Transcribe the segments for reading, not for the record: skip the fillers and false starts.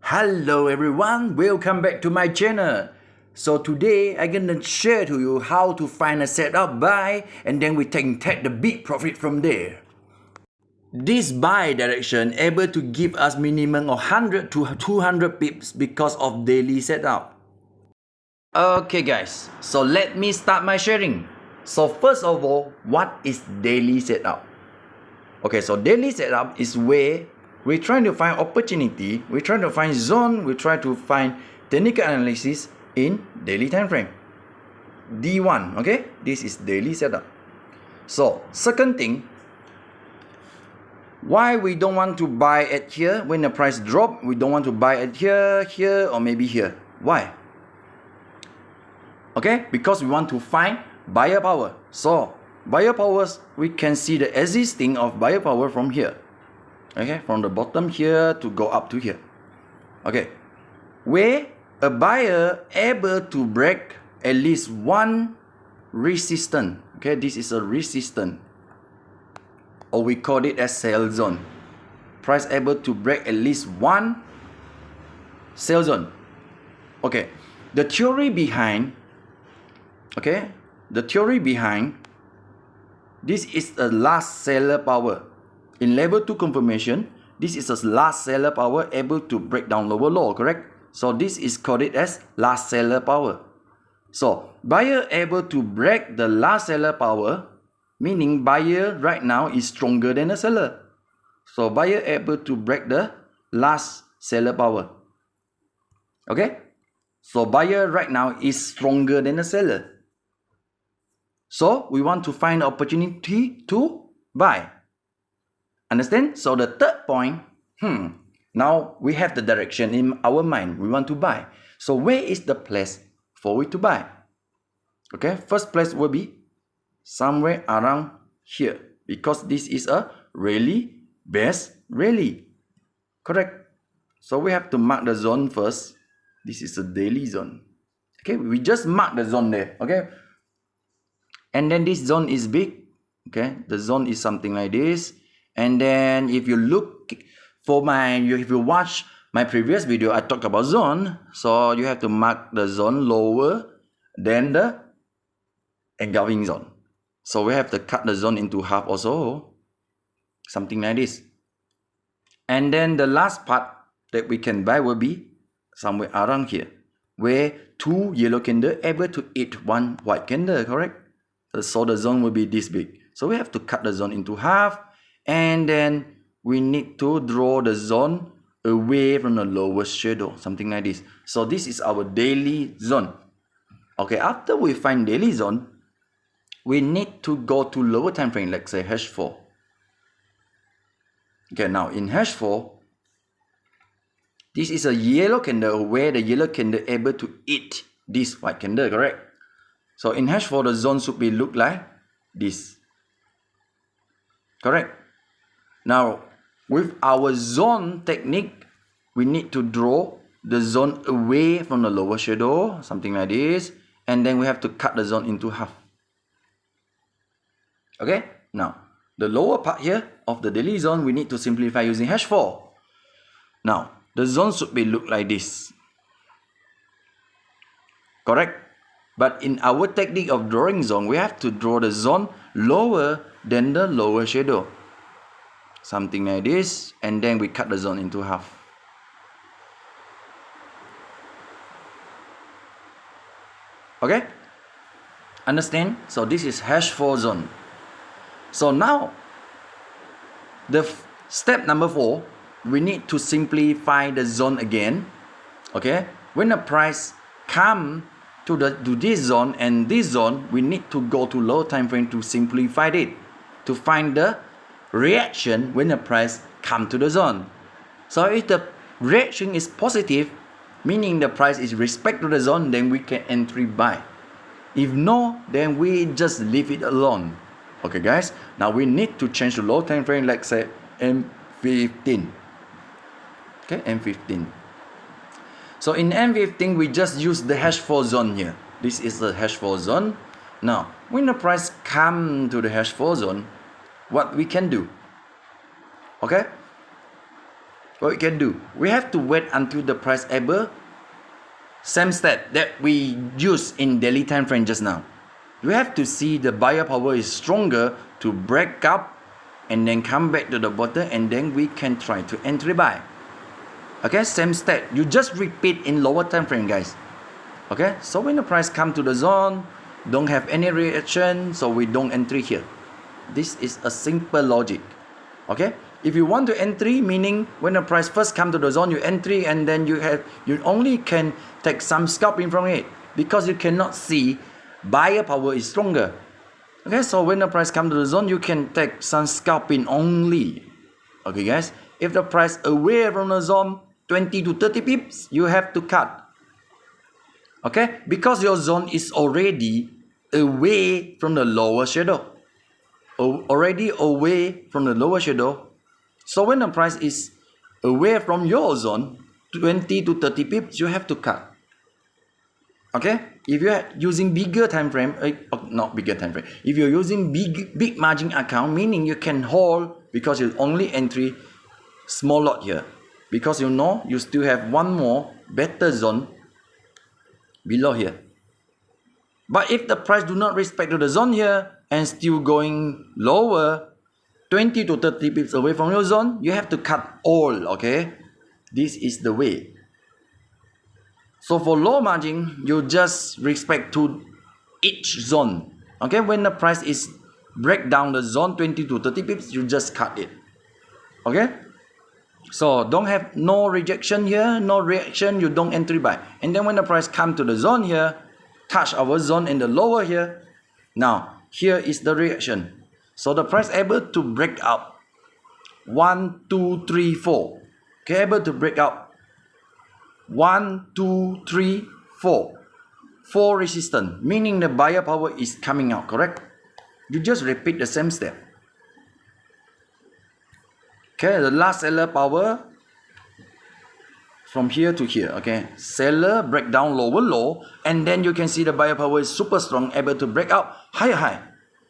Hello everyone, welcome back to my channel. So today I'm gonna share to you how to find a setup buy and then we can take the big profit from there. This buy direction able to give us minimum of 100 to 200 pips because of daily setup. Okay guys, so let me start my sharing. So first of all, what is daily setup? Okay, so daily setup is where we're trying to find opportunity, we're trying to find zone, we try to find technical analysis in daily time frame. D1, okay, this is daily setup. So second thing, why we don't want to buy at here when the price drop, we don't want to buy at here, or maybe here. Why? Okay, because we want to find buyer power. So buyer powers, we can see the existing of buyer power from here. Okay, from the bottom here to go up to here. Okay, where a buyer able to break at least one resistance. Okay, this is a resistance, or we call it as sell zone. Price able to break at least one sell zone. Okay, the theory behind, this is the last seller power. In level 2 confirmation, this is the last seller power able to break down lower low, correct? So this is called it as last seller power. So buyer able to break the last seller power, meaning buyer right now is stronger than the seller. So buyer able to break the last seller power. Okay? So buyer right now is stronger than the seller. So we want to find opportunity to buy. Understand? So the third point, now we have the direction in our mind. We want to buy. So where is the place for we to buy? Okay, first place will be somewhere around here, because this is a rally best rally. Correct? So we have to mark the zone first. This is a daily zone. Okay, we just mark the zone there. Okay, and then this zone is big. Okay, the zone is something like this. And then if you look for if you watch my previous video, I talked about zone. So you have to mark the zone lower than the engulfing zone. So we have to cut the zone into half also. Something like this. And then the last part that we can buy will be somewhere around here, where two yellow candle able to eat one white candle, correct? So the zone will be this big. So we have to cut the zone into half. And then we need to draw the zone away from the lowest shadow, something like this. So this is our daily zone. Okay, after we find daily zone, we need to go to lower time frame, like say H4. Okay, now in H4, this is a yellow candle where the yellow candle able to eat this white candle, correct? So in H4, the zone should be look like this. Correct? Now, with our zone technique, we need to draw the zone away from the lower shadow, something like this. And then we have to cut the zone into half. Okay? Now, the lower part here of the daily zone, we need to simplify using H4. Now, the zone should be look like this. Correct? But in our technique of drawing zone, we have to draw the zone lower than the lower shadow. Something like this, and then we cut the zone into half. Okay? Understand? So this is H4 zone. So now, the step number 4, we need to simplify the zone again. Okay? When the price come to this zone and this zone, we need to go to low time frame to simplify it, to find the reaction when the price come to the zone. So if the reaction is positive, meaning the price is respect to the zone, then we can entry buy. If no, then we just leave it alone. Okay guys, now we need to change the low time frame, like say M15. Okay, M15. So in M15, we just use the H4 zone here. This is the H4 zone. Now, when the price come to the H4 zone, what we can do? Okay? what we can do, we have to wait until the price able, same step that we use in daily time frame just now. We have to see the buyer power is stronger to break up and then come back to the bottom, and then we can try to entry buy. Okay, same step. You just repeat in lower time frame, guys. Okay, so when the price come to the zone, don't have any reaction, so we don't entry here. This is a simple logic. Okay, if you want to entry, meaning when the price first come to the zone, you entry, and then you only can take some scalping from it, because you cannot see buyer power is stronger. Okay, so when the price come to the zone, you can take some scalping only. Okay, guys, if the price away from the zone 20 to 30 pips, you have to cut. Okay, because your zone is already away from the lower shadow. Already away from the lower shadow. So when the price is away from your zone 20 to 30 pips, you have to cut. Okay, if you are using bigger time frame, not bigger time frame, if you're using big margin account, meaning you can hold because you only entry small lot here, because you know you still have one more better zone below here. But if the price do not respect to the zone here and still going lower 20 to 30 pips away from your zone, you have to cut all. Okay, this is the way. So for low margin, you just respect to each zone. Okay, when the price is break down the zone 20 to 30 pips, you just cut it. Okay, so don't have no rejection here, no reaction, you don't entry buy. And then when the price come to the zone here, touch our zone in the lower here, now here is the reaction. So the price able to break up 1, 2, 3, 4. Okay, able to break up 1, 2, 3, 4. 4 resistance, meaning the buyer power is coming out, correct? You just repeat the same step. Okay, the last seller power from here to here. Okay, seller break down lower low, and then you can see the buyer power is super strong, able to break out higher high,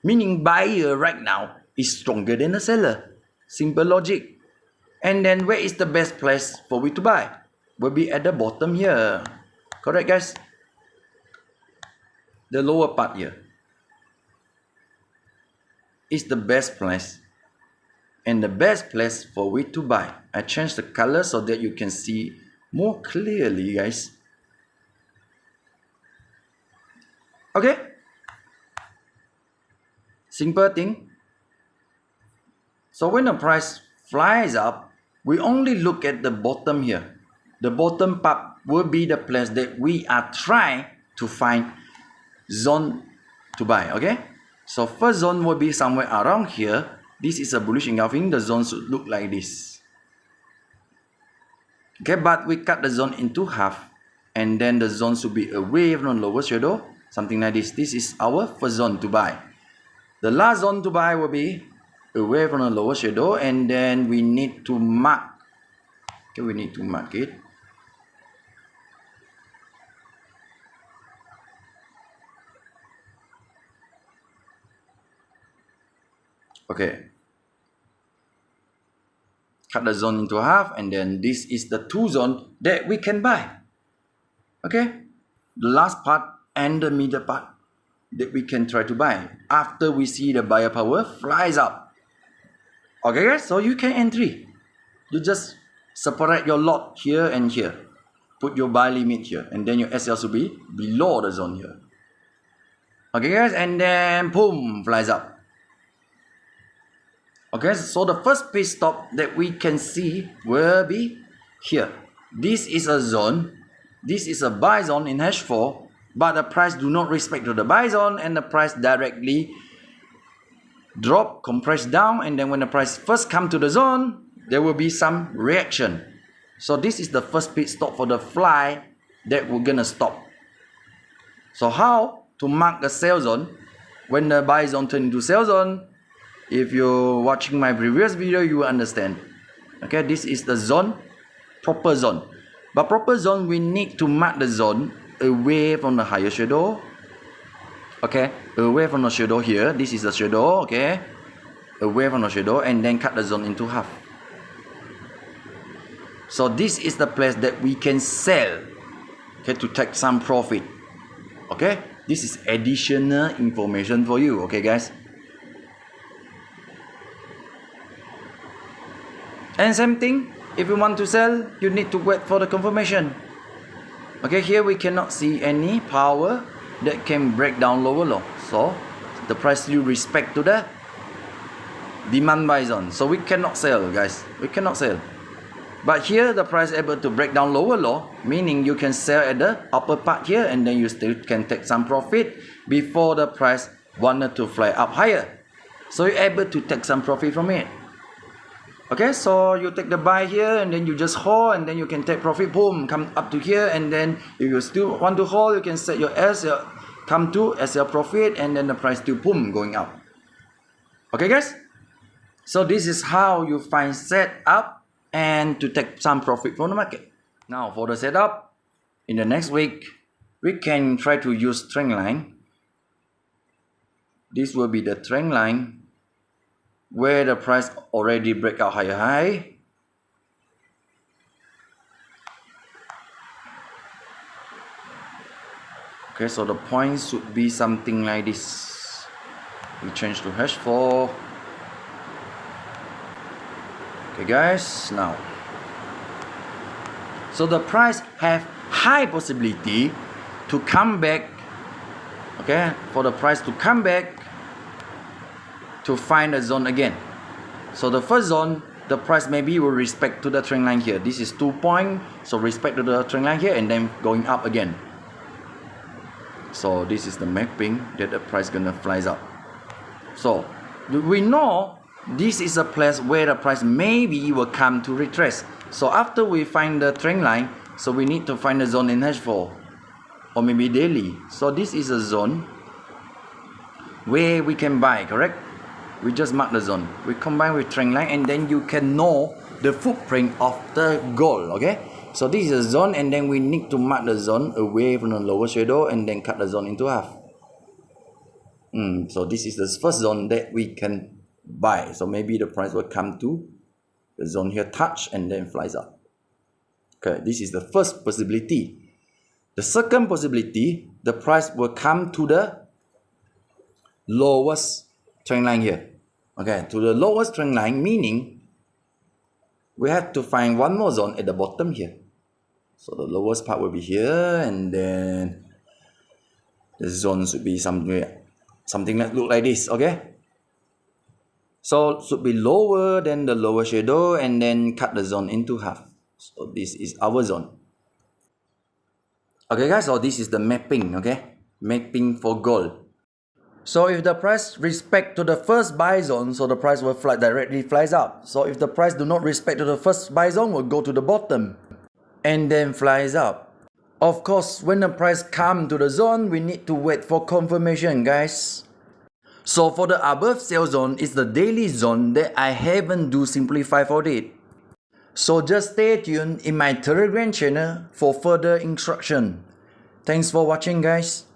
meaning buyer right now is stronger than the seller. Simple logic. And then where is the best place for we to buy? Will be at the bottom here, correct, guys? The lower part here is the best place, and the best place for we to buy. I change the color so that you can see more clearly, guys. Okay, simple thing. So when the price flies up, we only look at the bottom here. The bottom part will be the place that we are trying to find zone to buy. Okay, so first zone will be somewhere around here. This is a bullish engulfing. The zone should look like this. Okay, but we cut the zone into half, and then the zone should be away from the lower shadow, something like this. This is our first zone to buy. The last zone to buy will be away from the lower shadow, and then we need to mark. Okay, we need to mark it. Okay, cut the zone into half, and then this is the two zone that we can buy. Okay, the last part and the middle part that we can try to buy after we see the buyer power flies up. Okay, guys, so you can entry. You just separate your lot here and here, put your buy limit here, and then your SL should be below the zone here. Okay, guys, and then boom, flies up. Okay, so the first pit stop that we can see will be here. This is a zone. This is a buy zone in H4, but the price do not respect to the buy zone, and the price directly drop, compress down, and then when the price first come to the zone, there will be some reaction. So this is the first pit stop for the fly that we're gonna stop. So how to mark the sell zone when the buy zone turn into sell zone? If you're watching my previous video, you will understand. Okay, this is the zone, proper zone. But proper zone, we need to mark the zone away from the higher shadow. Okay, away from the shadow here. This is the shadow, okay? Away from the shadow, and then cut the zone into half. So this is the place that we can sell, okay, to take some profit. Okay, this is additional information for you. Okay, guys. And same thing, if you want to sell, you need to wait for the confirmation. Okay, here we cannot see any power that can break down lower low. So the price still respect to the demand buy zone. So we cannot sell, guys. We cannot sell. But here the price able to break down lower low, meaning you can sell at the upper part here, and then you still can take some profit before the price wanted to fly up higher. So you're able to take some profit from it. Okay, so you take the buy here and then you just hold, and then you can take profit, boom, come up to here, and then if you still want to hold, you can set your S, come to as your profit, and then the price still boom going up. Okay, guys? So this is how you find setup and to take some profit from the market. Now for the setup, in the next week, we can try to use trend line. This will be the trend line where the price already break out higher high. Okay, so the point should be something like this. We change to H4. Okay, guys, now. So the price have high possibility to come back. Okay, for the price to come back to find a zone again. So the first zone, the price maybe will respect to the trend line here. This is 2 point, so respect to the trend line here, and then going up again. So this is the mapping that the price gonna flies up. So we know this is a place where the price maybe will come to retrace. So after we find the trend line, so we need to find a zone in H4 or maybe daily. So this is a zone where we can buy, correct? We just mark the zone. We combine with trend line, and then you can know the footprint of the gold, okay? So this is a zone, and then we need to mark the zone away from the lower shadow and then cut the zone into half. So this is the first zone that we can buy. So maybe the price will come to the zone here, touch, and then flies up. Okay, this is the first possibility. The second possibility, the price will come to the lowest trend line here. Okay, to the lowest trend line, meaning we have to find one more zone at the bottom here. So the lowest part will be here, and then the zone should be something that look like this, okay? So it should be lower than the lower shadow, and then cut the zone into half. So this is our zone. Okay, guys, so this is the mapping, okay? Mapping for gold. So if the price respect to the first buy zone, so the price will directly flies up. So if the price do not respect to the first buy zone, will go to the bottom and then flies up. Of course, when the price come to the zone, we need to wait for confirmation, guys. So for the above sell zone is the daily zone that I haven't do simplify for it. So just stay tuned in my Telegram channel for further instruction. Thanks for watching, guys.